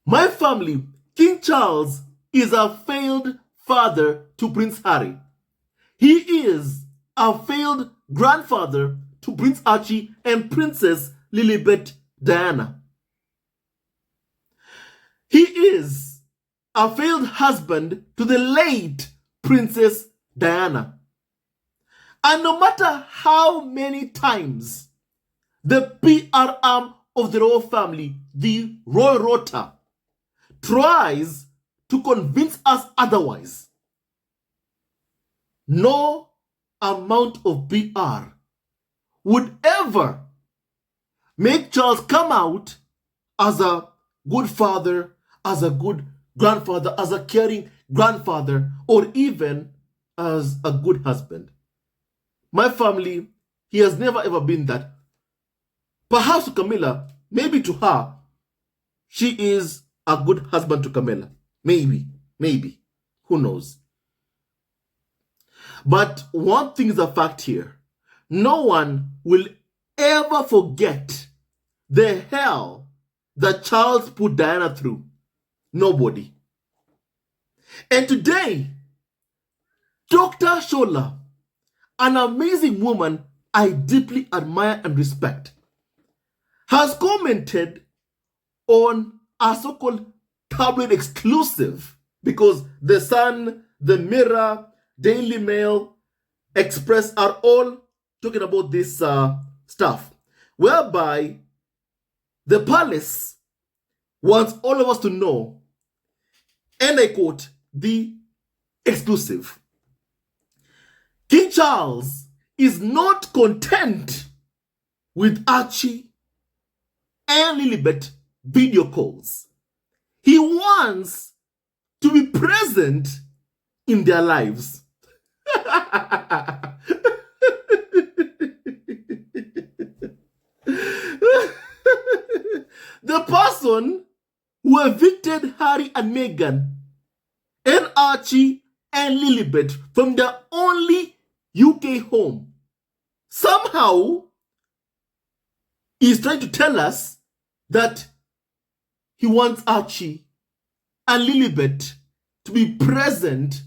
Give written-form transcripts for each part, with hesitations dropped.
My family, King Charles is a failed father to Prince Harry. He is a failed grandfather to Prince Archie and Princess Lilibet Diana. He is a failed husband to the late Princess Diana. And no matter how many times the PR arm of the royal family, the Royal Rota, tries to convince us otherwise, no amount of PR would ever make Charles come out as a good father, as a good grandfather, as a caring grandfather, or even as a good husband. My family, he has never ever been that. Perhaps to Camilla, maybe to her, she is a good husband to Camilla. Maybe. Who knows? But one thing is a fact here. No one will ever forget the hell that Charles put Diana through. Nobody. And today, Dr. Shola, an amazing woman I deeply admire and respect, has commented on a so-called tabloid exclusive, because The Sun, The Mirror, Daily Mail, Express are all talking about this stuff, whereby the palace wants all of us to know, and I quote, the exclusive. King Charles is not content with Archie and Lilibet video calls. He wants to be present in their lives. The person who evicted Harry and Meghan and Archie and Lilibet from their only UK home somehow is trying to tell us that he wants Archie and Lilibet to be present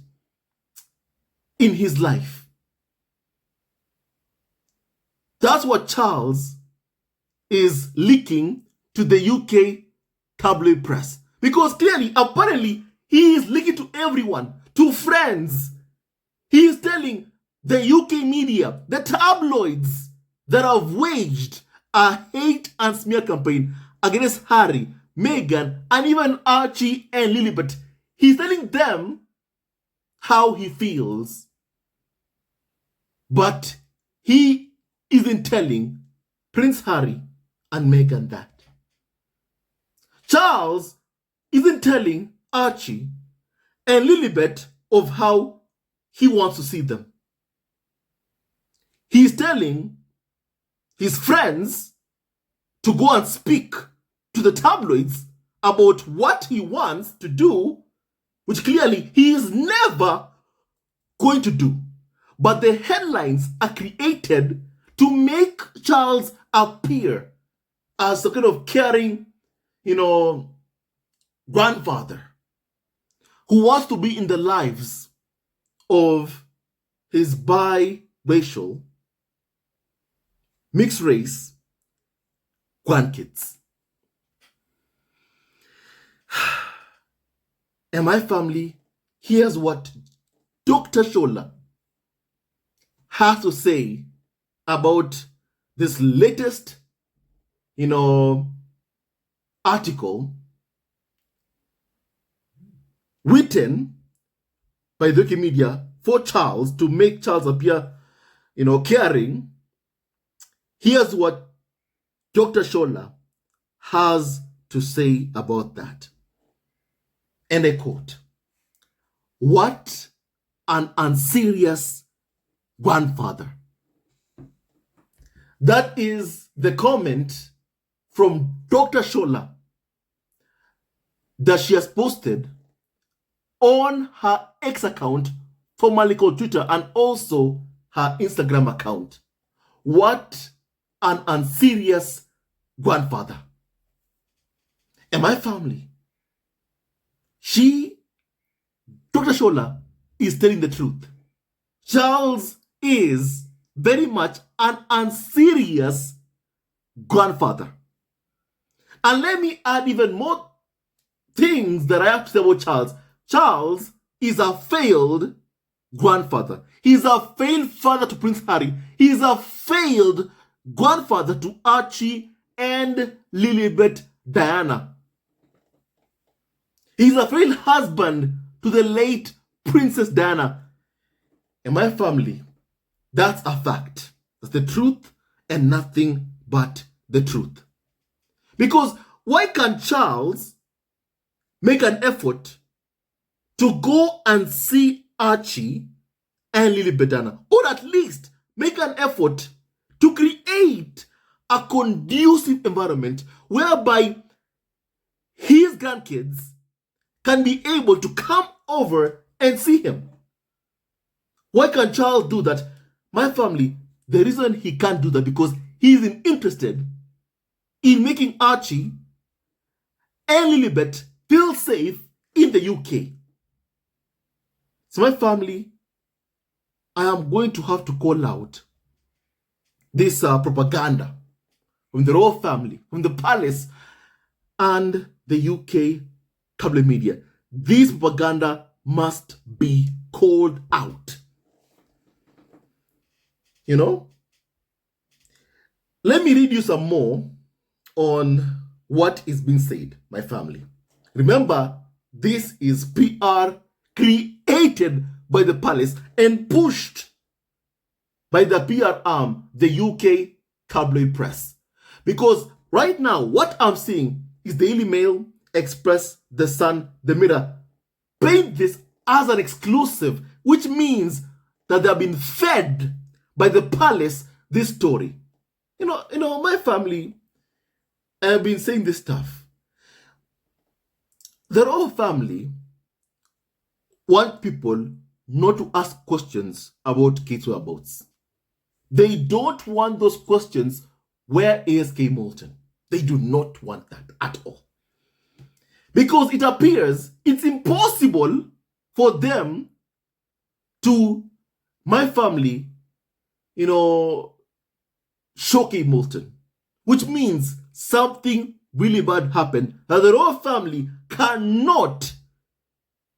in his life. That's what Charles is leaking to the UK tabloid press. Because clearly, apparently, he is leaking to everyone, to friends. He is telling the UK media, the tabloids, that have waged a hate and smear campaign against Harry, Meghan, and even Archie and Lilibet. He's telling them how he feels. But he isn't telling Prince Harry and Meghan that. Charles isn't telling Archie and Lilibet of how he wants to see them. He's telling his friends to go and speak to the tabloids about what he wants to do, which clearly he is never going to do. But the headlines are created to make Charles appear as a kind of caring, grandfather who wants to be in the lives of his biracial, mixed race grandkids. And my family, here's what Dr. Shola has to say about this latest, article written by the UK media for Charles to make Charles appear, caring. Here's what Dr. Shola has to say about that. And I quote, "What an unserious grandfather." That is the comment from Dr. Shola that she has posted on her X account, formerly called Twitter, and also her Instagram account. What an unserious grandfather. And my family, Dr. Shola, is telling the truth. Charles is very much an unserious grandfather. And let me add even more things that I have to say about Charles. Charles is a failed grandfather. He's a failed father to Prince Harry. He's a failed grandfather to Archie and Lilibet Diana. He's a failed husband to the late Princess Diana. In my family, that's a fact. That's the truth and nothing but the truth. Because why can't Charles make an effort to go and see Archie and Lilibet Diana, or at least make an effort to create a conducive environment whereby his grandkids can be able to come over and see him? Why can't Charles do that? My family, the reason he can't do that because he isn't interested in making Archie and Lilibet feel safe in the UK. So my family, I am going to have to call out this propaganda from the royal family, from the palace, and the UK cable media. This propaganda must be called out. You know? Let me read you some more on what is being said, my family. Remember, this is PR created by the palace and pushed by the PR arm, the UK tabloid press. Because right now, what I'm seeing is the Daily Mail, Express, The Sun, The Mirror paint this as an exclusive, which means that they have been fed by the palace this story. You know, my family, I have been saying this stuff. The royal family want people not to ask questions about Kate's whereabouts. They don't want those questions. Where is Kate Moulton? They do not want that at all. Because it appears it's impossible for them to, my family, show Kate Moulton. Which means something really bad happened that the royal family cannot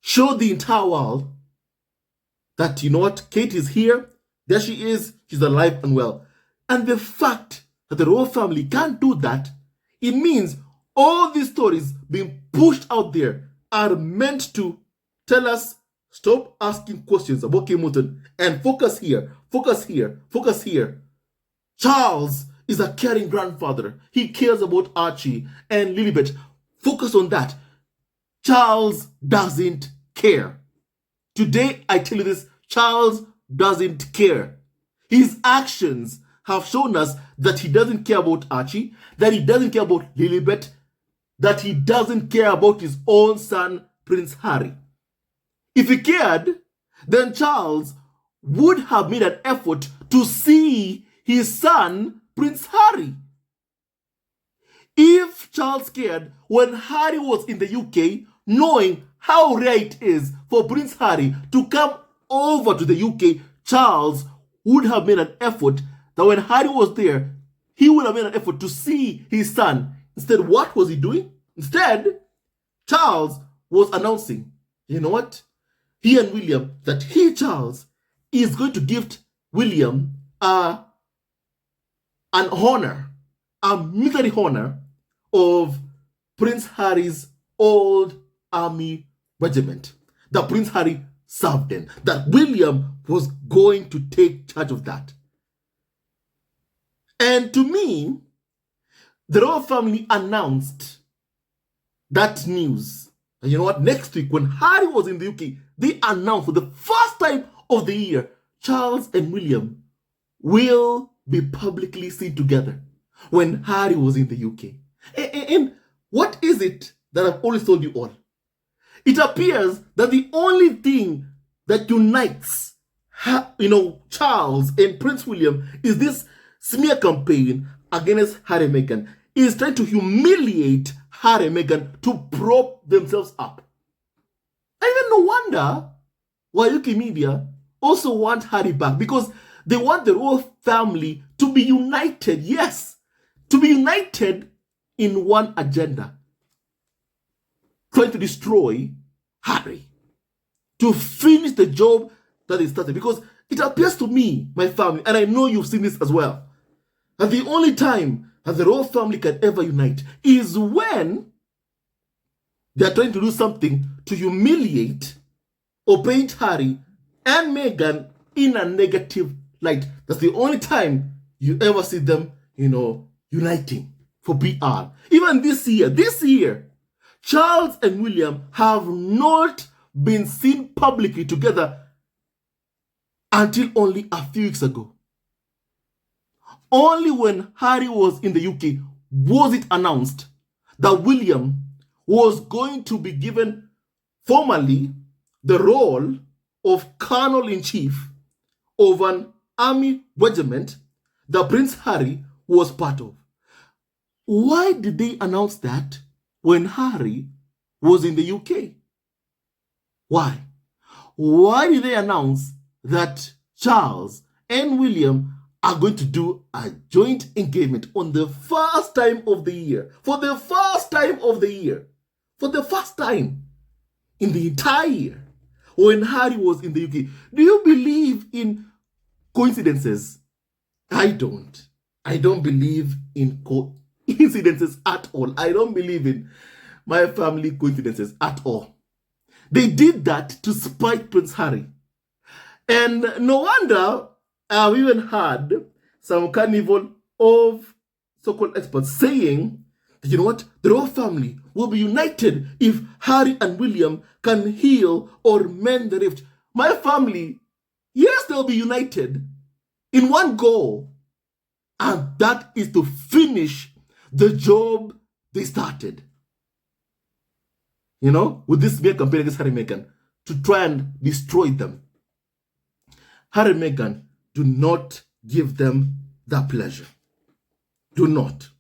show the entire world that, you know what, Kate is here, there she is, she's alive and well. And the fact that the royal family can't do that, it means all these stories being pushed out there are meant to tell us, stop asking questions about Kate Moulton and focus here, focus here, focus here. Charles is a caring grandfather. He cares about Archie and Lilibet. Focus on that. Charles doesn't care. Today, I tell you this, Charles doesn't care. His actions have shown us that he doesn't care about Archie, that he doesn't care about Lilibet, that he doesn't care about his own son, Prince Harry. If he cared, then Charles would have made an effort to see his son, Prince Harry. If Charles cared when Harry was in the UK, knowing how rare it is for Prince Harry to come over to the UK, Charles would have made an effort that when Harry was there, he would have made an effort to see his son. Instead, what was he doing? Instead, Charles was announcing, you know what? He and William, that he, Charles, is going to gift William an honor, a military honor of Prince Harry's old army regiment that Prince Harry served in, that William was going to take charge of that. And to me, the royal family announced that news. And you know what? Next week, when Harry was in the UK, they announced for the first time of the year, Charles and William will be publicly seen together when Harry was in the UK. And what is it that I've always told you all? It appears that the only thing that unites, Charles and Prince William is this smear campaign against Harry and Meghan. Is trying to humiliate Harry and Meghan to prop themselves up. And even no wonder why UK media also want Harry back, because they want the royal family to be united. Yes, to be united in one agenda, trying to destroy Harry, to finish the job that they started. Because it appears to me, my family, and I know you've seen this as well, that the only time that the royal family can ever unite is when they are trying to do something to humiliate or paint Harry and Meghan in a negative light. That's the only time you ever see them, uniting for PR. Even this year, Charles and William have not been seen publicly together until only a few weeks ago. Only when Harry was in the UK was it announced that William was going to be given formally the role of Colonel-in-Chief of an army regiment that Prince Harry was part of. Why did they announce that when Harry was in the UK? Why? Why did they announce that Charles and William are going to do a joint engagement on the first time of the year? For the first time of the year. For the first time in the entire year. When Harry was in the UK. Do you believe in coincidences? I don't. I don't believe in coincidences at all. I don't believe in my family coincidences at all. They did that to spite Prince Harry. And no wonder I've even heard some carnival of so-called experts saying, you know what, the royal family will be united if Harry and William can heal or mend the rift. My family, yes, they'll be united in one goal, and that is to finish the job they started. With this mere campaign against Harry and Meghan, to try and destroy them. Harry and Meghan, do not give them that pleasure. Do not.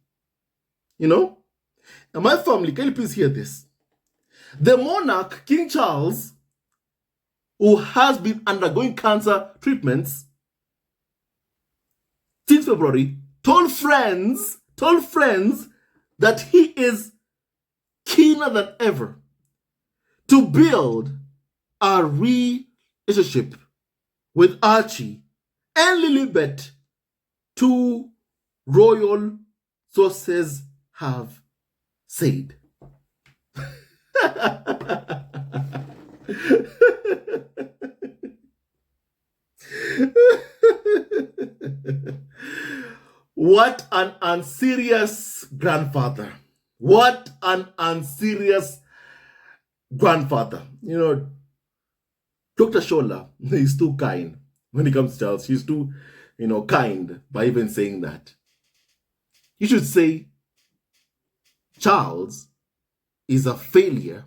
Now my family, can you please hear this? The monarch, King Charles, who has been undergoing cancer treatments since February, told friends that he is keener than ever to build a relationship with Archie and Lilibet, two royal sources have said. What an unserious grandfather. What an unserious grandfather. Dr. Shola is too kind when it comes to Charles. She's too, kind by even saying that. You should say Charles is a failure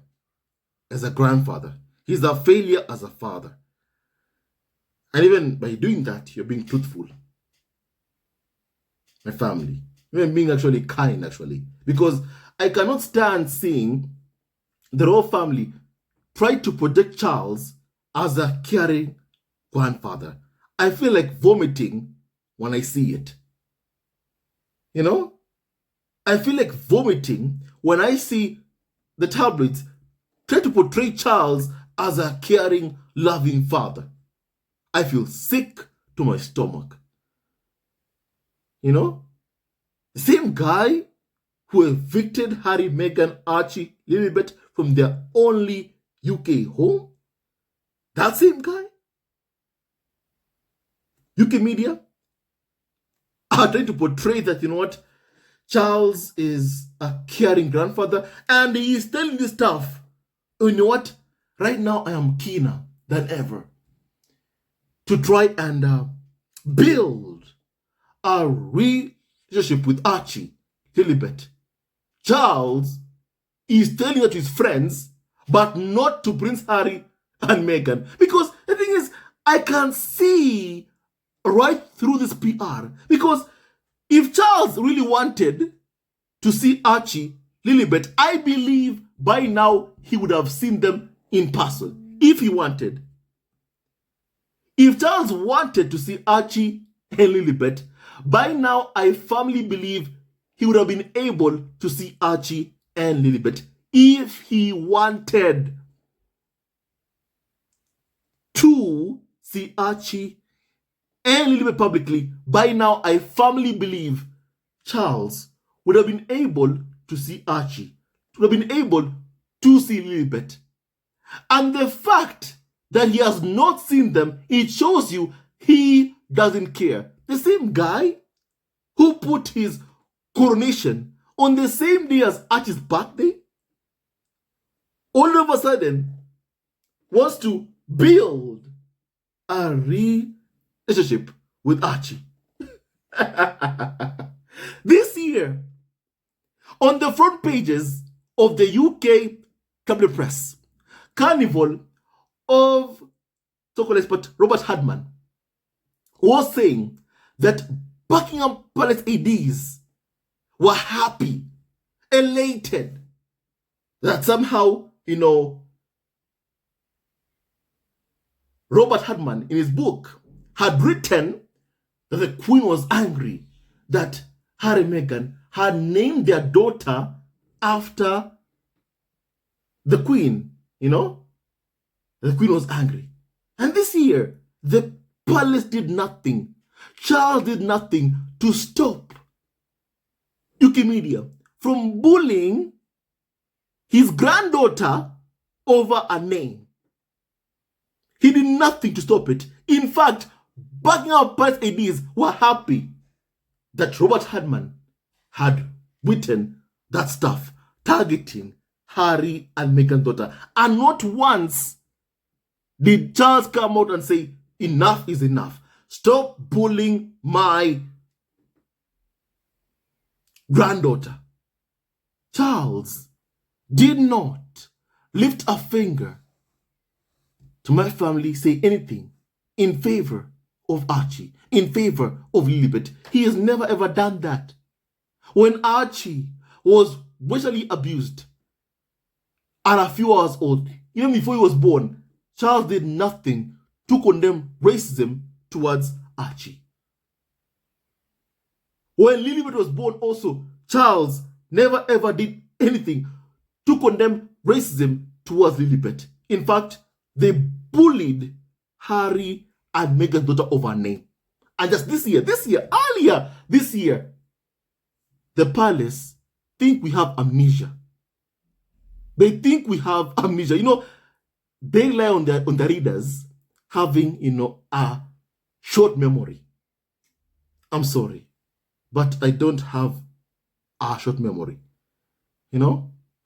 as a grandfather. He's a failure as a father. And even by doing that, you're being truthful. My family. Even being actually kind, actually. Because I cannot stand seeing the royal family try to project Charles as a caring grandfather. I feel like vomiting when I see it. I feel like vomiting when I see the tabloids try to portray Charles as a caring, loving father. I feel sick to my stomach. The same guy who evicted Harry, Meghan, Archie, Lilibet from their only UK home, that same guy, UK media are trying to portray that, Charles is a caring grandfather, and he is telling this stuff. Right now I am keener than ever to try and build a relationship with Archie, Lilibet. Charles is telling it to his friends, but not to Prince Harry and Meghan. Because the thing is, I can see right through this PR. Because if Charles really wanted to see Archie, Lilibet, I believe by now he would have seen them in person if he wanted. If Charles wanted to see Archie and Lilibet, by now I firmly believe he would have been able to see Archie and Lilibet if he wanted to see Archie and Lilibet publicly. By now I firmly believe Charles would have been able to see Archie, would have been able to see Lilibet. And the fact that he has not seen them, it shows you he doesn't care. The same guy who put his coronation on the same day as Archie's birthday, all of a sudden wants to build a relationship with Archie. This year, on the front pages of the UK Cabinet Press, Carnival of so-called expert Robert Hardman was saying that Buckingham Palace ADs were happy, elated, that somehow, Robert Hardman in his book had written that the Queen was angry that Harry and Meghan had named their daughter after the Queen, The Queen was angry. And this year, the palace did nothing. Charles did nothing to stop UK media from bullying his granddaughter over a name. He did nothing to stop it. In fact, Buckingham Palace ADs were happy that Robert Hardman had written that stuff targeting Harry and Meghan's daughter. And not once did Charles come out and say, enough is enough. Stop bullying my granddaughter. Charles did not lift a finger to my family, say anything in favor of Archie, in favor of Lilibet. He has never ever done that. When Archie was racially abused at a few hours old, even before he was born, Charles did nothing to condemn racism towards Archie. When Lilibet was born also, Charles never ever did anything to condemn racism towards Lilibet. In fact, they bullied Harry and Meghan's daughter over a name. And just earlier this year, the palace think we have amnesia. They think we have amnesia. They rely on their readers having, a short memory. I'm sorry, but I don't have a short memory.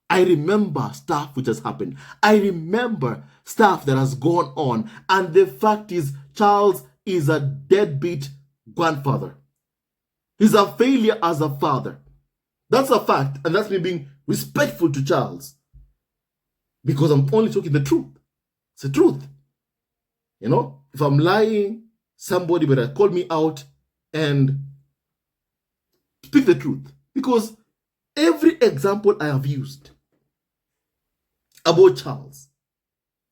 I remember stuff which has happened. I remember stuff that has gone on. And the fact is, Charles is a deadbeat grandfather. He's a failure as a father. That's a fact. And that's me being respectful to Charles. Because I'm only talking the truth. It's the truth. If I'm lying, somebody better call me out and speak the truth. Because every example I have used about Charles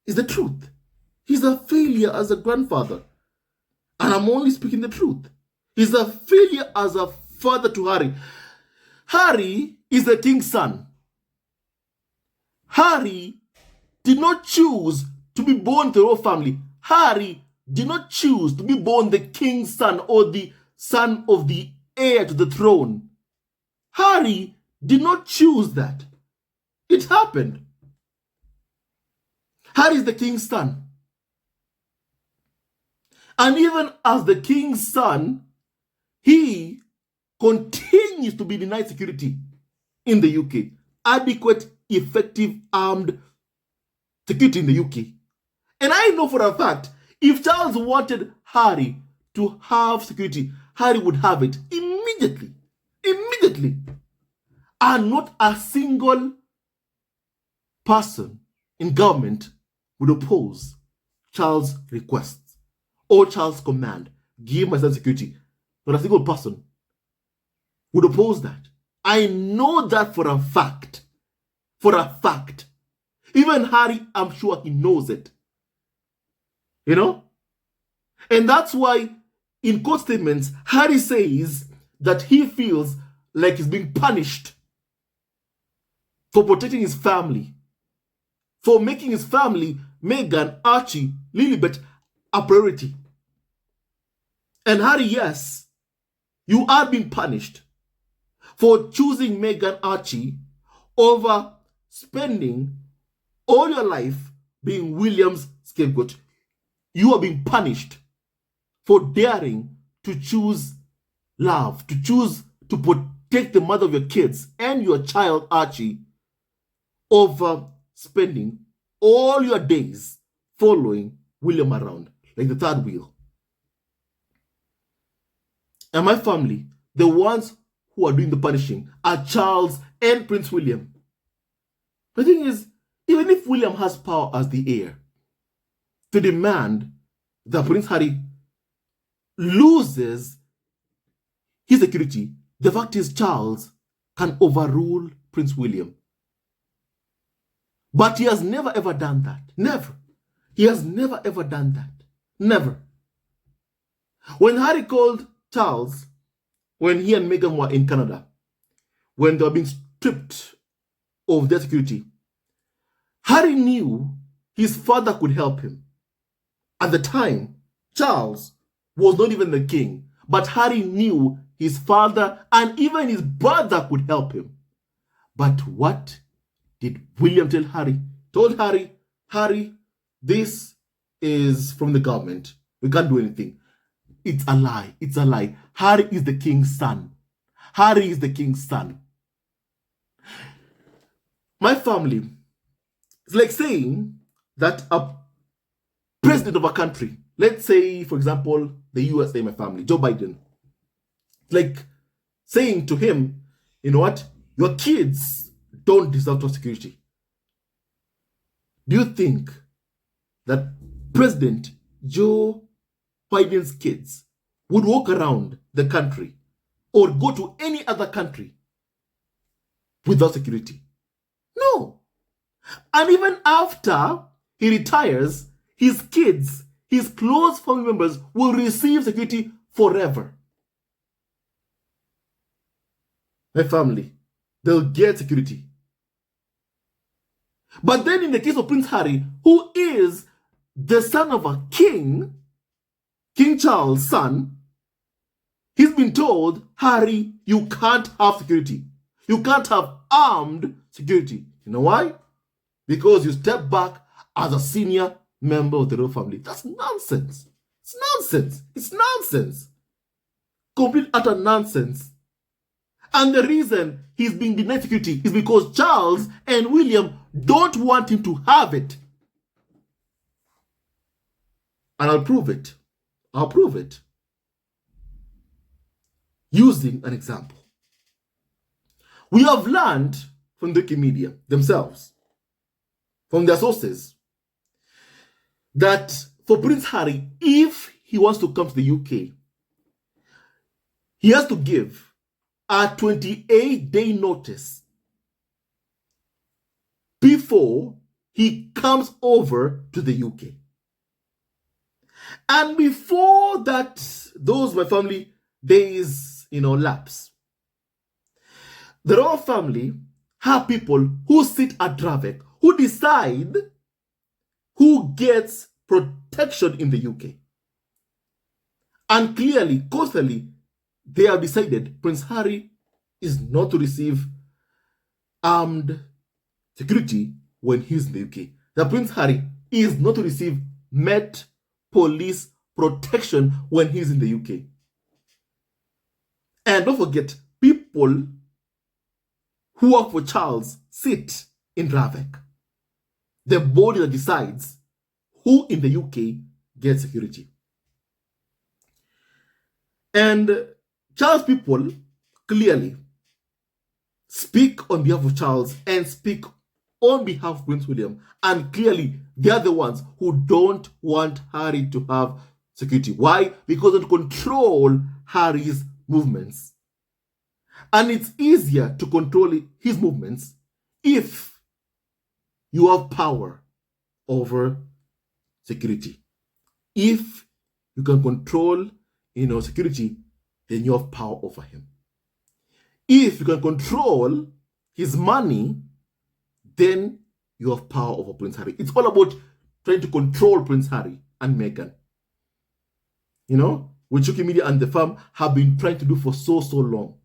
is the truth. He's a failure as a grandfather. And I'm only speaking the truth. He's a failure as a father to Harry. Harry is the king's son. Harry did not choose to be born to a royal family. Harry did not choose to be born the king's son or the son of the heir to the throne. Harry did not choose that. It happened. Harry is the king's son. And even as the king's son, he continues to be denied security in the UK. Adequate, effective, armed security in the UK. And I know for a fact, if Charles wanted Harry to have security, Harry would have it immediately. Immediately. And not a single person in government would oppose Charles' requests or Charles' command. Give myself security. Not a single person would oppose that. I know that for a fact. For a fact. Even Harry, I'm sure he knows it. You know? And that's why in court statements, Harry says that he feels like he's being punished for protecting his family, for making his family, Meghan, Archie, Lilibet, a priority. And Harry, yes, you are being punished for choosing Meghan, Archie over spending all your life being William's scapegoat. You are being punished for daring to choose love, to choose to protect the mother of your kids and your child, Archie, over spending all your days following William around like the third wheel. And my family, the ones who are doing the punishing are Charles and Prince William. The thing is, even if William has power as the heir to demand that Prince Harry loses his security, the fact is Charles can overrule Prince William. But he has never ever done that. Never. He has never ever done that. Never. When Harry called Charles, when he and Meghan were in Canada, when they were being stripped of their security, Harry knew his father could help him. At the time, Charles was not even the king, but Harry knew his father and even his brother could help him. But what did William tell Harry? Told Harry, Harry, this is from the government. We can't do anything. It's a lie. It's a lie. Harry is the king's son. Harry is the king's son. My family, it's like saying that a president of a country, let's say, for example, the USA, my family, Joe Biden, like saying to him, you know what, your kids don't deserve top security. Do you think that President Joe Biden's kids would walk around the country or go to any other country without security? No. And even after he retires, his kids, his close family members will receive security forever. My family, they'll get security. But then in the case of Prince Harry, who is the son of a king, King Charles' son, he's been told, Harry, you can't have security. You can't have armed security. You know why? Because you step back as a senior member of the royal family. That's nonsense. It's nonsense. It's nonsense. Complete utter nonsense. And the reason he's being denied security is because Charles and William don't want him to have it. And I'll prove it. I'll prove it. Using an example. We have learned from the media themselves, from their sources, that for Prince Harry, if he wants to come to the UK, he has to give a 28-day notice before he comes over to the UK. And before that, those my family days, lapse, the royal family have people who sit at Dravek, who decide who gets protection in the UK. And clearly, constantly, they have decided Prince Harry is not to receive armed security when he's in the UK. That Prince Harry is not to receive Met Police protection when he's in the UK. And don't forget, people who work for Charles sit in Dravek, the body that decides who in the UK gets security. And Charles people clearly speak on behalf of Charles and speak on behalf of Prince William. And clearly, they are the ones who don't want Harry to have security. Why? Because they control Harry's movements. And it's easier to control his movements if you have power over security. If you can control, security, then you have power over him. If you can control his money, then you have power over Prince Harry. It's all about trying to control Prince Harry and Meghan. Which UK media and the firm have been trying to do for so long.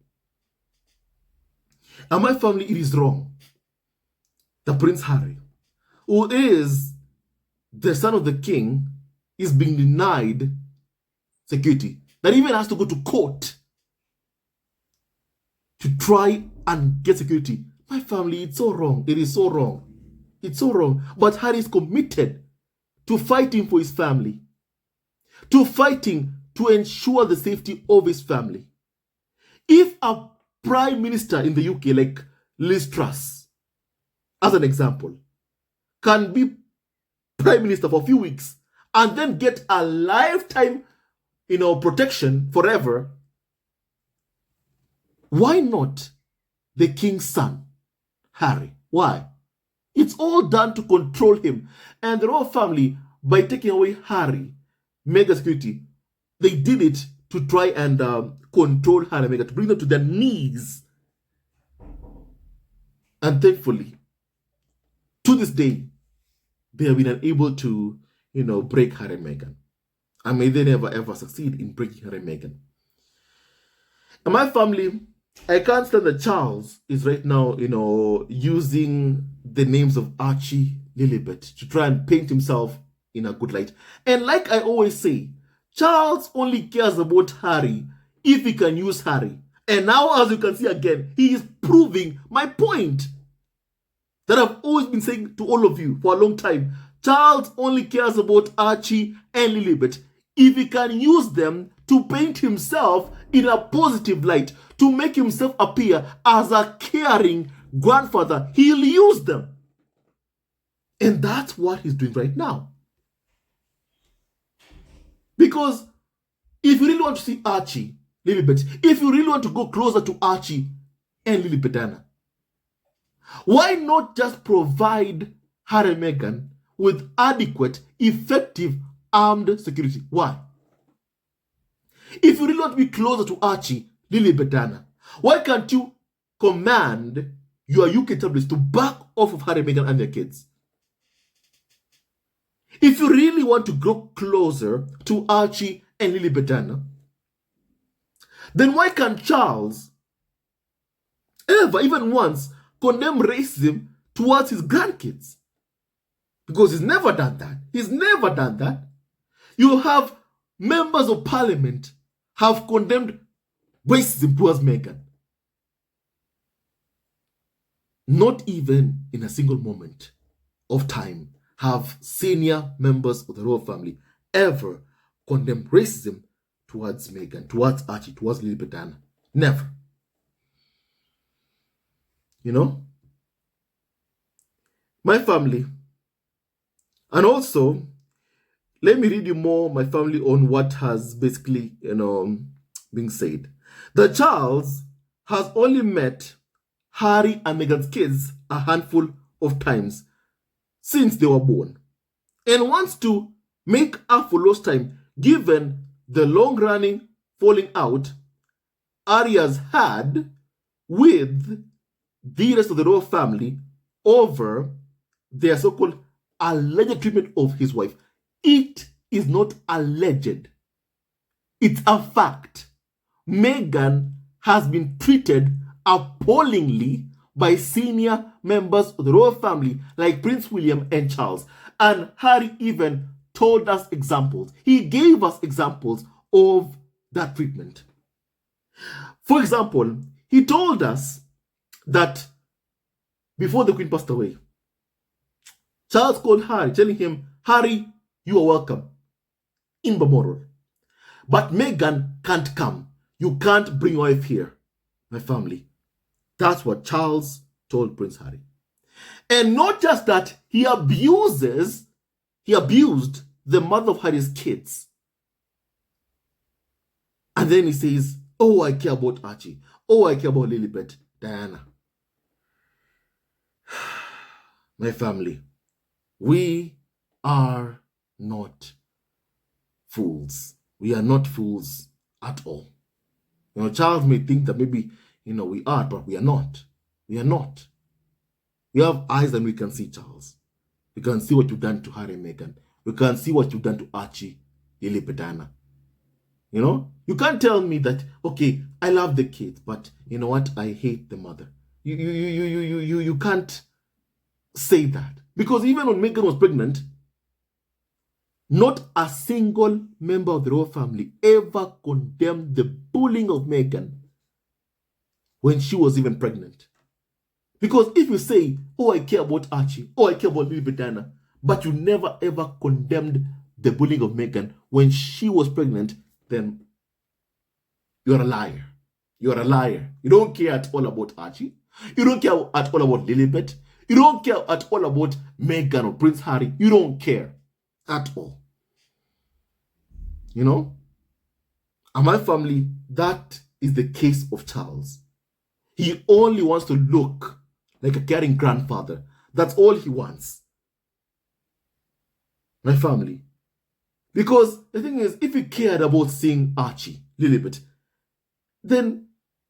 And my family, it is wrong that Prince Harry, who is the son of the king, is being denied security. That even has to go to court to try and get security. My family, it's so wrong. It is so wrong. It's so wrong. But Harry is committed to fighting for his family, to fighting to ensure the safety of his family. If a prime minister in the UK, like Liz Truss, as an example, can be prime minister for a few weeks and then get a lifetime, protection forever, why not the king's son, Harry? Why? It's all done to control him. And the royal family, by taking away Harry, Meghan security, they did it to try and control Harry and Meghan, to bring them to their knees. And thankfully, to this day, they have been unable to, break Harry and Meghan. And may they never ever succeed in breaking Harry and Meghan. And my family, I can't stand that Charles is right now, using the names of Archie, Lilibet to try and paint himself in a good light. And like I always say, Charles only cares about Harry if he can use Harry. And now, as you can see again, he is proving my point that I've always been saying to all of you for a long time. Charles only cares about Archie and Lilibet if he can use them to paint himself in a positive light, to make himself appear as a caring grandfather. He'll use them. And that's what he's doing right now. Because if you really want to see Archie, Lilibet, if you really want to go closer to Archie and Lilibet, why not just provide Harry and Meghan with adequate, effective, armed security? Why? If you really want to be closer to Archie, Lilibet, why can't you command your UK tabloids to back off of Harry, Meghan, and their kids? If you really want to grow closer to Archie and Lilibet, then why can't Charles ever, even once, condemn racism towards his grandkids? Because he's never done that. He's never done that. You have members of parliament have condemned racism towards Meghan. Not even in a single moment of time have senior members of the royal family ever condemned racism towards Meghan, towards Archie, towards Lilibet. Never. My family. And also, let me read you more my family on what has basically, being said. That Charles has only met Harry and Meghan's kids a handful of times since they were born, and wants to make up for lost time given the long-running falling out Harry has had with the rest of the royal family over their so-called alleged treatment of his wife. It is not alleged. It's a fact. Meghan has been treated appallingly by senior members of the royal family like Prince William and Charles. And Harry even told us examples. He gave us examples of that treatment. For example, he told us that before the Queen passed away, Charles called Harry, telling him, "Harry, you are welcome in Balmoral. But Meghan can't come. You can't bring your wife here, my family." That's what Charles told Prince Harry. And not just that, he abused the mother of Harry's kids. And then he says, "Oh, I care about Archie. Oh, I care about Lilibet, Diana." My family, we are not fools. We are not fools at all. Charles may think that maybe, we are, but we are not. We are not. We have eyes and we can see, Charles. We can see what you've done to Harry and Meghan. We can see what you've done to Archie, Lilibet. You can't tell me that, okay, I love the kids, but you know what? I hate the mother. You can't say that. Because even when Meghan was pregnant, not a single member of the royal family ever condemned the bullying of Meghan when she was even pregnant. Because if you say, oh, I care about Archie, oh, I care about Lilibet, but you never ever condemned the bullying of Meghan when she was pregnant, then you're a liar. You're a liar. You don't care at all about Archie. You don't care at all about Lilibet. You don't care at all about Meghan or Prince Harry. You don't care at all. And my family, that is the case of Charles. He only wants to look like a caring grandfather. That's all he wants. My family. Because the thing is, if you cared about seeing Archie, Lilibet, then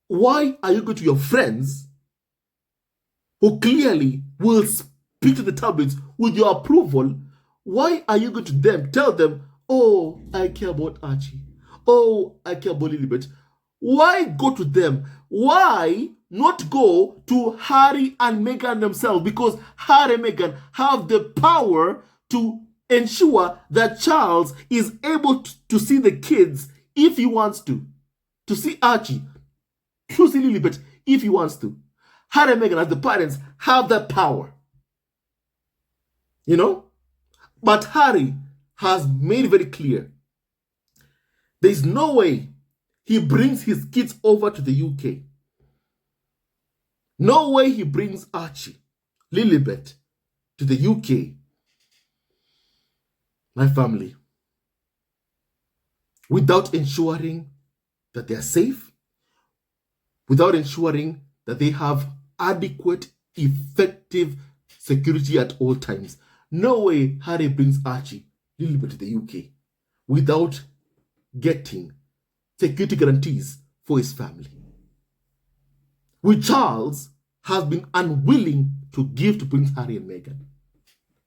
why are you going to your friends who clearly will speak to the tabloids with your approval? Why are you going to them, tell them, oh, I care about Archie. Oh, I care about Lilibet. Why go to them? Why not go to Harry and Meghan themselves? Because Harry and Meghan have the power to ensure that Charles is able to see the kids if he wants to see Archie, to see Lilibet if he wants to. Harry and Meghan, as the parents, have that power. But Harry has made very clear there is no way he brings his kids over to the UK. No way he brings Archie, Lilibet to the UK. My family, without ensuring that they are safe, without ensuring that they have adequate, effective security at all times. No way Harry brings Archie, Lilibet to the UK without getting security guarantees for his family, which Charles has been unwilling to give to Prince Harry and Meghan.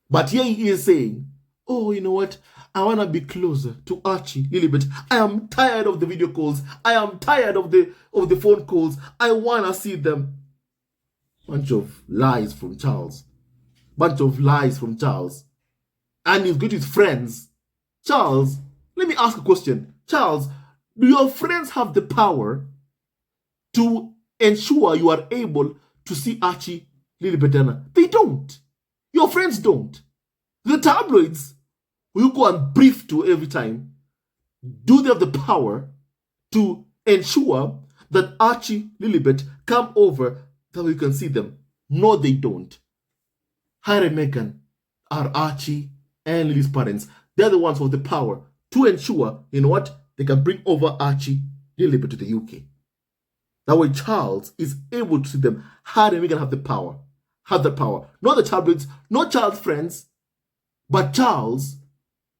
But here he is saying, oh, you know what? I want to be closer to Archie, Lilibet. I am tired of the video calls. I am tired of the phone calls. I want to see them. Bunch of lies from Charles. Bunch of lies from Charles. And he's going to his friends. Charles, let me ask a question. Charles, do your friends have the power to ensure you are able to see Archie, Lilibet? They don't. Your friends don't. The tabloids, who you go and brief to every time, do they have the power to ensure that Archie, Lilibet come over that we can see them? No, they don't. Harry and Meghan are Archie and Lily's parents. They're the ones with the power to ensure, they can bring over Archie, Lilibet to the UK. That way Charles is able to see them. Harry and Meghan have the power. Have the power. Not the tabloids, not Charles' friends, but Charles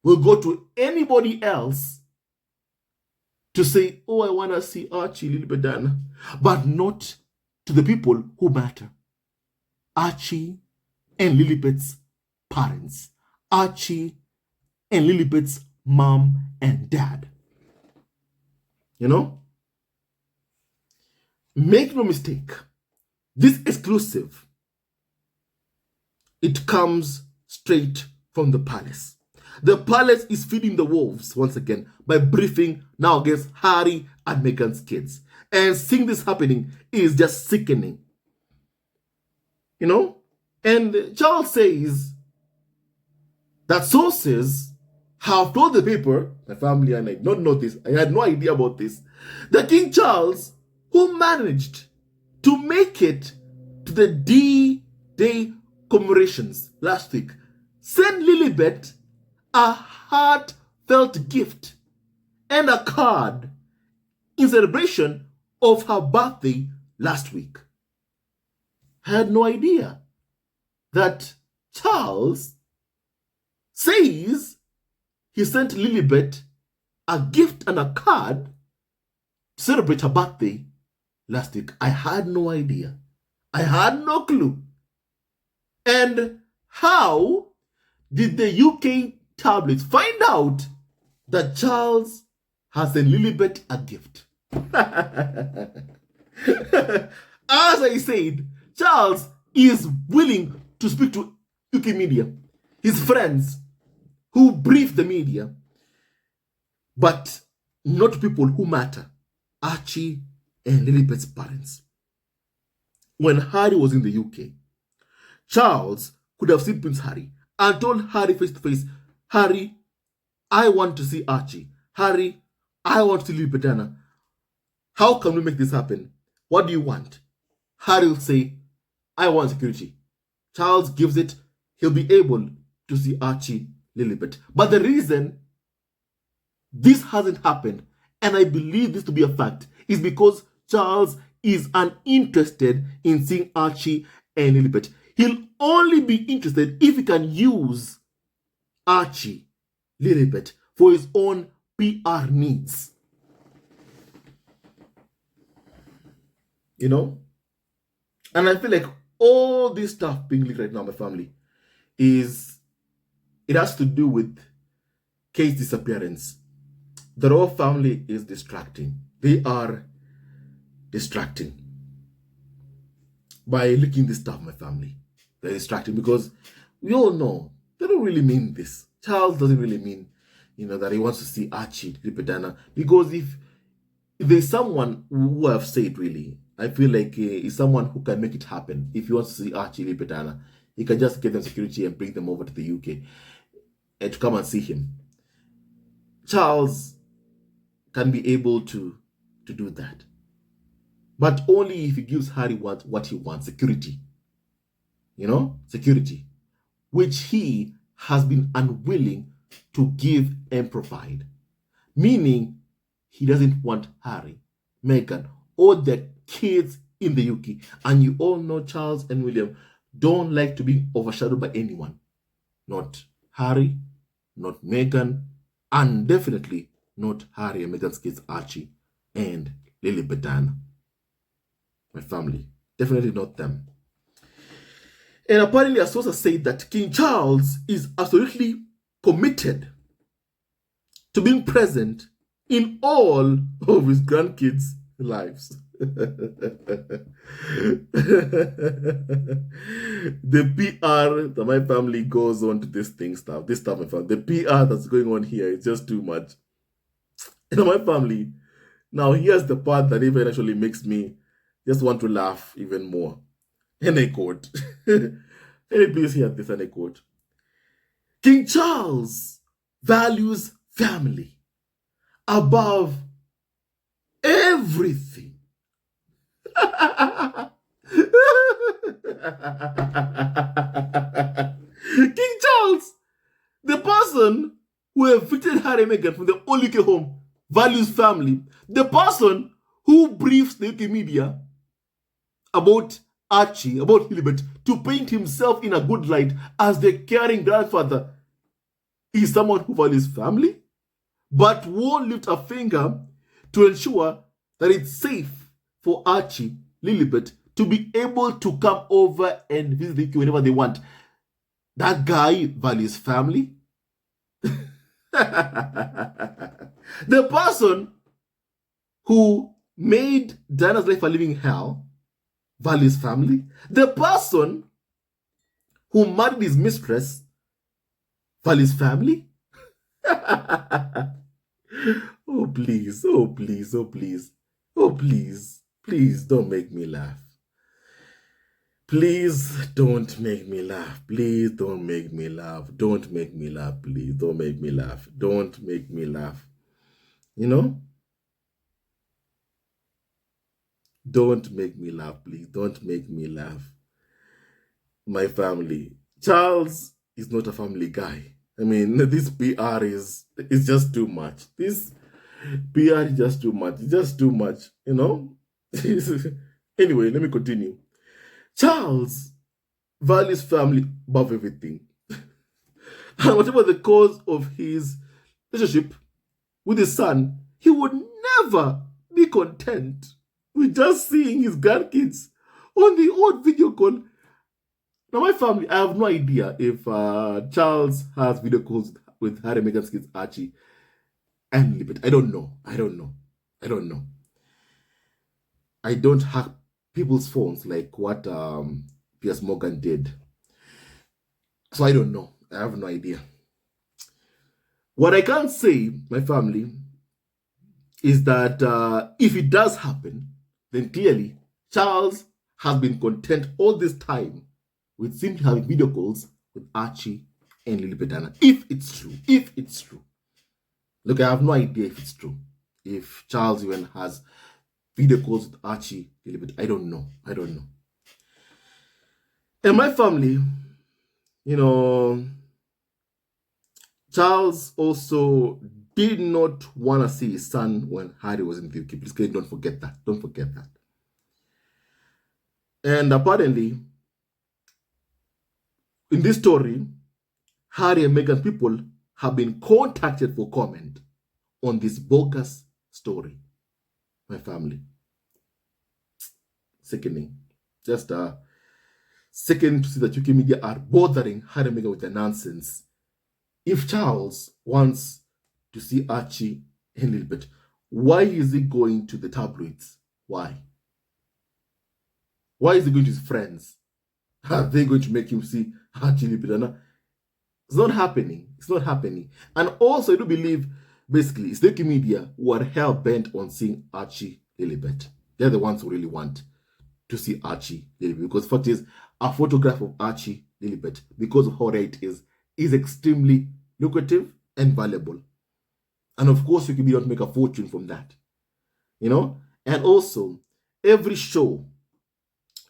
will go to anybody else to say, oh, I want to see Archie, Lilibet, but not to the people who matter. Archie and Lilibet's parents. Archie and Lilibet's mom and dad. Make no mistake, this exclusive, it comes straight from the palace. The palace is feeding the wolves once again by briefing now against Harry and Meghan's kids. And seeing this happening is just sickening. And Charles says that sources have told the paper, my family and I did not know this, I had no idea about this, that King Charles, who managed to make it to the D-Day commemorations last week, sent Lilibet a heartfelt gift and a card in celebration of her birthday last week. I had no idea that Charles says he sent Lilibet a gift and a card to celebrate her birthday last week. I had no idea. I had no clue. And how did the UK tabloids find out that Charles has sent Lilibet a gift? As I said, Charles is willing to speak to UK media, his friends who brief the media, but not people who matter, Archie and Lilibet's parents. When Harry was in the UK, Charles could have seen Prince Harry and told Harry face to face, Harry, I want to see Archie. Harry, I want to see Lilibet. How can we make this happen? What do you want? Harry will say, I want security. Charles gives it, he'll be able to see Archie, Lilibet. But the reason this hasn't happened, and I believe this to be a fact, is because Charles is uninterested in seeing Archie and Lilibet. He'll only be interested if he can use Archie, Lilibet, for his own PR needs. You know? And I feel like all this stuff being leaked right now, my family, it has to do with Kate's disappearance. The royal family is distracting. They are distracting by leaking this stuff, my family. They're distracting because we all know they don't really mean this. Charles doesn't really mean, that he wants to see Archie, Lilibet. Because if there's someone who I've said really, I feel like he's someone who can make it happen. If he wants to see Archie, Lilibet, he can just get them security and bring them over to the UK and to come and see him. Charles can be able to do that. But only if he gives Harry what he wants, security. Security. Which he has been unwilling to give and provide. Meaning, he doesn't want Harry, Meghan, or the kids in the UK. And you all know Charles and William don't like to be overshadowed by anyone. Not Harry, not Meghan, and definitely not Harry and Meghan's kids, Archie and Lilibet. My family. Definitely not them. And apparently, a source has said that King Charles is absolutely committed to being present in all of his grandkids' lives. The PR that my family goes on to this stuff, my family, the PR that's going on here is just too much. My family, now here's the part that even actually makes me just want to laugh even more. And I quote, please hear this, and I quote, King Charles values family above everything. King Charles, the person who evicted Harry and Meghan from the old UK home, values family. The person who briefs the UK media about Archie, about Lilibet, to paint himself in a good light as the caring grandfather, is someone who values family, but won't lift a finger to ensure that it's safe for Archie, Lilibet, to be able to come over and visit the UK whenever they want. That guy values family. The person who made Diana's life a living hell values family. The person who married his mistress values family. Oh, please, oh, please, oh, please, oh, please, please don't make me laugh. Please don't make me laugh. Please don't make me laugh. Don't make me laugh. Please don't make me laugh. Don't make me laugh. Don't make me laugh, please. Don't make me laugh. My family. Charles is not a family guy. I mean, this PR is just too much. This PR is just too much. It's just too much, Anyway, let me continue. Charles values family above everything. And whatever the cause of his relationship with his son, he would never be content with just seeing his grandkids on the odd video call. Now, my family, I have no idea if Charles has video calls with Harry and Meghan's kids, Archie and Lilibet. I don't know. I don't know. I don't know. I don't hack people's phones like what Piers Morgan did. So I don't know. I have no idea. What I can say, my family, is that if it does happen, then clearly Charles has been content all this time with simply having video calls with Archie and Lilibet. If it's true, if it's true. Look, I have no idea if it's true. If Charles even has video calls with Archie, Lilibet, I don't know. I don't know. And my family, you know, Charles also did not want to see his son when Harry was in the UK. Please don't forget that. Don't forget that. And apparently, in this story, Harry and Meghan's people have been contacted for comment on this bogus story. My family. Sickening. Just sickening to see that UK media are bothering Harry and Meghan with their nonsense. If Charles wants to see Archie and Lilibet, why is he going to the tabloids? Why? Why is he going to his friends? Are they going to make him see Archie and Lilibet? It's not happening. It's not happening. And also, I do believe, basically, it's the UK media who are hell-bent on seeing Archie Lilibet. They're the ones who really want to see Archie Lilibet. Because the fact is, a photograph of Archie Lilibet, because of how rare it is extremely lucrative and valuable. And of course, you can not make a fortune from that. You know? And also, every show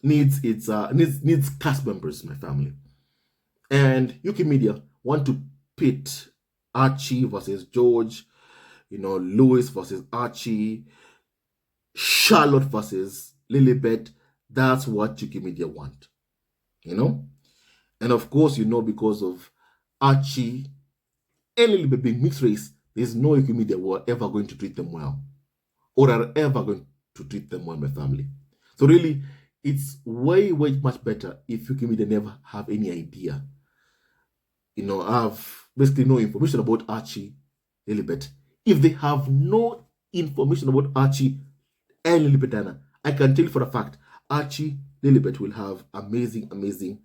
needs its needs cast members, my family. And UK media want to pit Archie versus George, Louis versus Archie, Charlotte versus Lilibet. That's what UK media want. And of course, because of Archie and Lilibet being mixed race, there's no UK media who are ever going to treat them well, or are ever going to treat them well, my family. So really, it's way, way much better if UK media never have any idea, have basically no information about Archie, Lilibet. If they have no information about Archie and Lilibet, I can tell you for a fact, Archie, Lilibet will have amazing, amazing,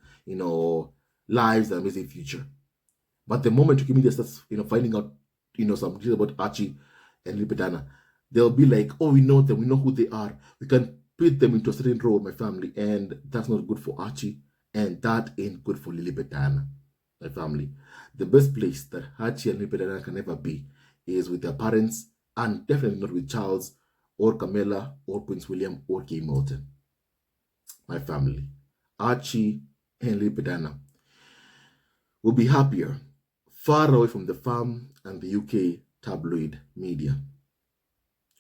lives and amazing future. But the moment UK media starts, finding out, some details about Archie and Lilibet, they'll be like, oh, we know them, we know who they are. We can put them into a certain role, my family, and that's not good for Archie, and that ain't good for Lilibet, my family. The best place that Archie and Lilibet can ever be is with their parents, and definitely not with Charles or Camilla or Prince William or Kay Milton. My family, Archie and Lilibet will be happier, far away from the farm and the UK tabloid media.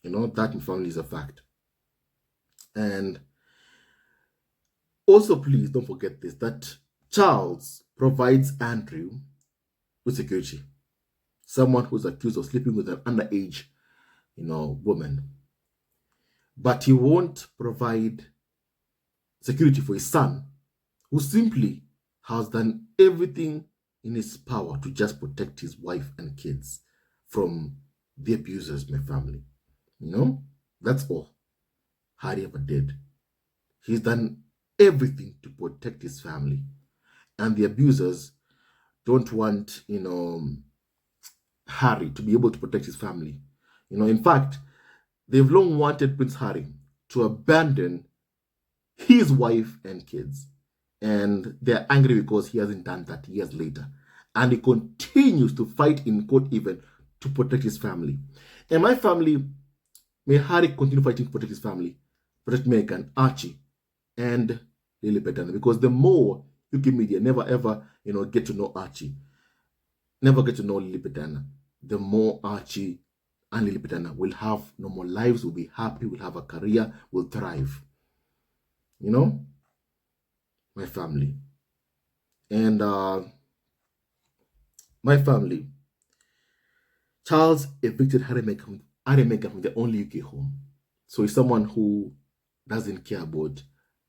That, my family, is a fact. And also, please don't forget this, that Charles provides Andrew with security. Someone who's accused of sleeping with an underage, woman. But he won't provide security for his son, who simply has done everything in his power to just protect his wife and kids from the abusers, my family. That's all Harry ever did. He's done everything to protect his family. And the abusers don't want, Harry to be able to protect his family. In fact, they've long wanted Prince Harry to abandon his wife and kids. And they're angry because he hasn't done that years later. And he continues to fight in court even to protect his family. And my family, may Harry continue fighting to protect his family, protect Meghan, Archie, and Lilibet. Because the more UK media never ever, get to know Archie, never get to know Lilibet, the more Archie and Lilibet will have normal lives, will be happy, will have a career, will thrive. My family. And my family, Charles evicted Harry Meghan from their only UK home. So he's someone who doesn't care about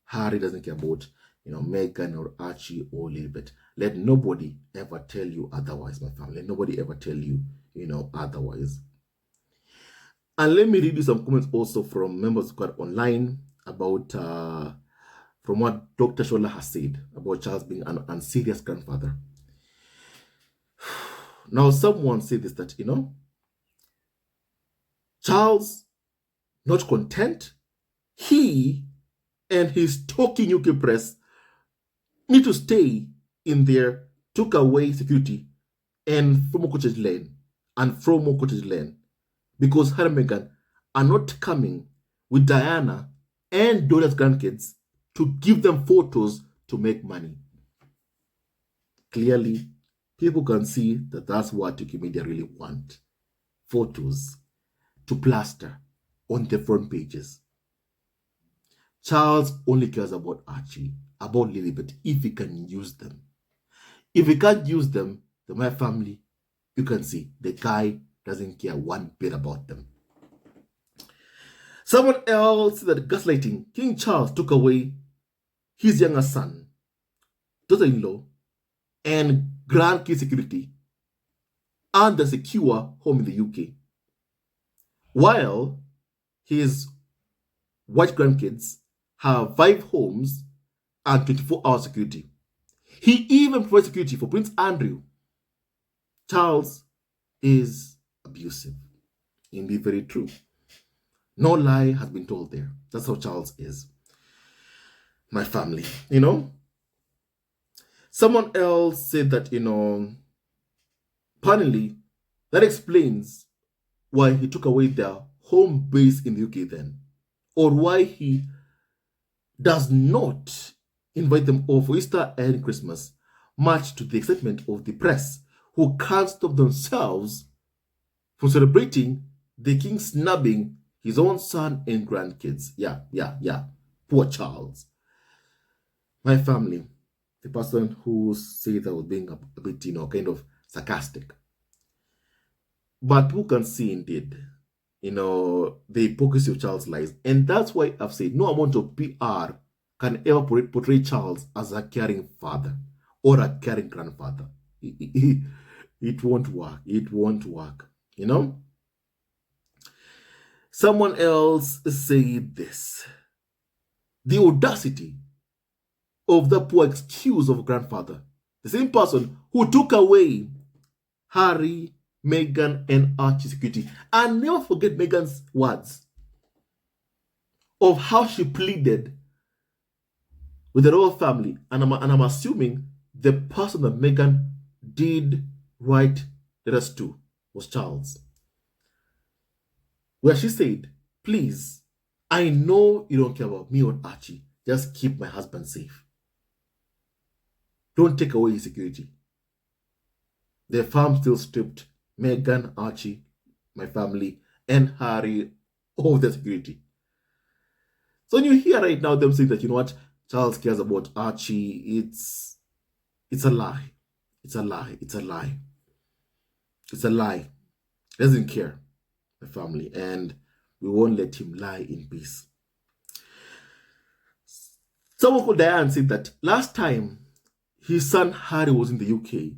Harry, doesn't care about Meghan or Archie or Lilibet. Let nobody ever tell you otherwise, my family. Let nobody ever tell you, otherwise. And let me read you some comments also from members who got online about from what Dr. Shola has said about Charles being an unserious grandfather. Now, someone said this, that, Charles, not content, he and his talking UK press need to stay in their took away security and Fromo Cottage Lane because Harry and Meghan are not coming with Diana and Doria's grandkids to give them photos to make money. Clearly, people can see that that's what Wikimedia really want. Photos to plaster on the front pages. Charles only cares about Archie, about Lilibet, if he can use them. If he can't use them, then my family, you can see the guy doesn't care one bit about them. Someone else said that gaslighting, King Charles took away his younger son, daughter-in-law, and grandkid security and a secure home in the UK, while his white grandkids have 5 homes and 24-hour security. He even provides security for Prince Andrew. Charles is abusive. Indeed, very true. No lie has been told there. That's how Charles is. My family, Someone else said that, apparently, that explains why he took away their home base in the UK then, or why he does not invite them all for Easter and Christmas, much to the excitement of the press, who can't stop themselves from celebrating the king snubbing his own son and grandkids. Yeah. Poor Charles. My family, the person who said that was being a bit, kind of sarcastic. But who can see indeed, the hypocrisy of Charles' lies. And that's why I've said no amount of PR can ever portray Charles as a caring father or a caring grandfather. It won't work. It won't work. Someone else said this. The audacity of the poor excuse of a grandfather. The same person who took away Harry, Meghan, and Archie security. And never forget Meghan's words of how she pleaded with the royal family. And I'm assuming the person that Meghan did write letters to was Charles. Where she said, please, I know you don't care about me or Archie. Just keep my husband safe. Don't take away his security. The farm still stripped Meghan, Archie, my family, and Harry of their security. So when you hear right now them saying that, Charles cares about Archie, it's a lie. It's a lie. It's a lie. It's a lie. He doesn't care, my family, and we won't let him lie in peace. Someone called Diane said that last time his son Harry was in the UK,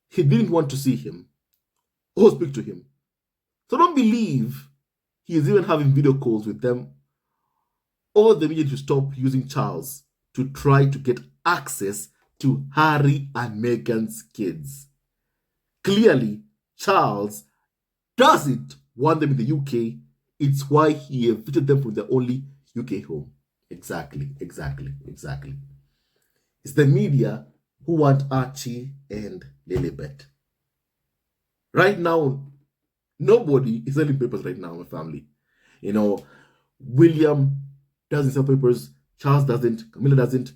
he didn't want to see him or speak to him. So don't believe he is even having video calls with them, or the media to stop using Charles to try to get access to Harry and Meghan's kids. Clearly, Charles doesn't want them in the UK. It's why he evicted them from their only UK home. Exactly. It's the media who want Archie and Lilibet. Right now, nobody is selling papers right now in my family. William doesn't sell papers. Charles doesn't. Camilla doesn't.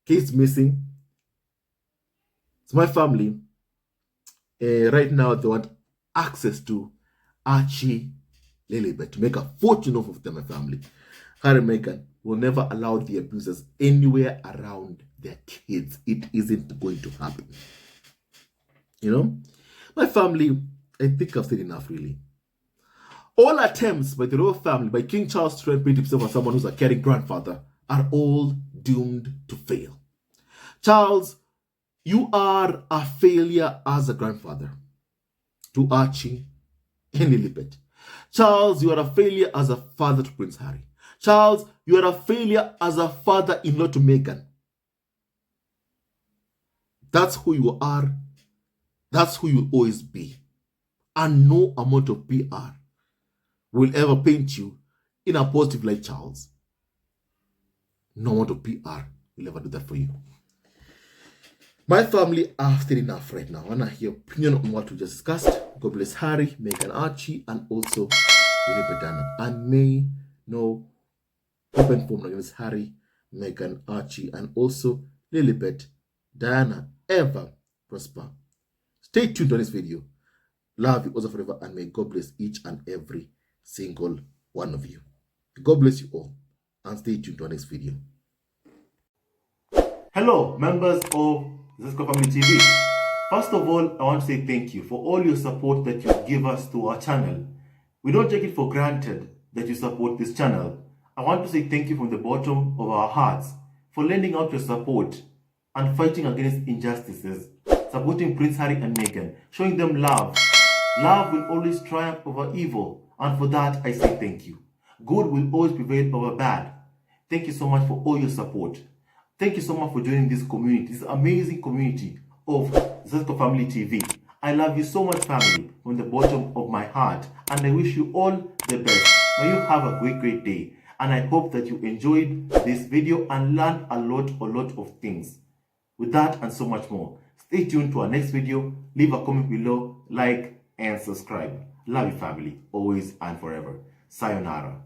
Kate's missing. So my family, right now, they want access to Archie, Lilibet to make a fortune off of them, my family. Harry and Meghan will never allow the abusers anywhere around their kids. It isn't going to happen. You know, my family, I think I've said enough really. All attempts by the royal family, by King Charles to try and paint himself as someone who's a caring grandfather, are all doomed to fail. Charles, you are a failure as a grandfather to Archie and Lilibet. Charles, you are a failure as a father to Prince Harry. Charles, you are a failure as a father-in-law to Meghan. That's who you are. That's who you'll always be. And no amount of PR will ever paint you in a positive light, Charles. No amount of PR will ever do that for you. My family are after enough right now. I want to hear your opinion on what we just discussed. God bless Harry, Meghan, Archie, and also Lilibet Diana. And may no open form against Harry, Meghan, Archie, and also Lilibet Diana ever prosper. Stay tuned on this video. Love you also forever, and may God bless each and every single one of you. God bless you all, and stay tuned to our next video. Hello, members of Zesco Family TV. First of all, I want to say thank you for all your support that you give us to our channel. We don't take it for granted that you support this channel. I want to say thank you from the bottom of our hearts for lending out your support and fighting against injustices, supporting Prince Harry and Meghan, showing them love. Love will always triumph over evil, and for that I say thank you. Good will always prevail over bad. Thank you so much for all your support. Thank you so much for joining this community, this amazing community of Zesco Family TV. I love you so much, family, from the bottom of my heart, and I wish you all the best. May you have a great day, and I hope that you enjoyed this video and learned a lot of things. With that and so much more, stay tuned to our next video. Leave a comment below, like, and subscribe. Love you, family, always and forever. Sayonara.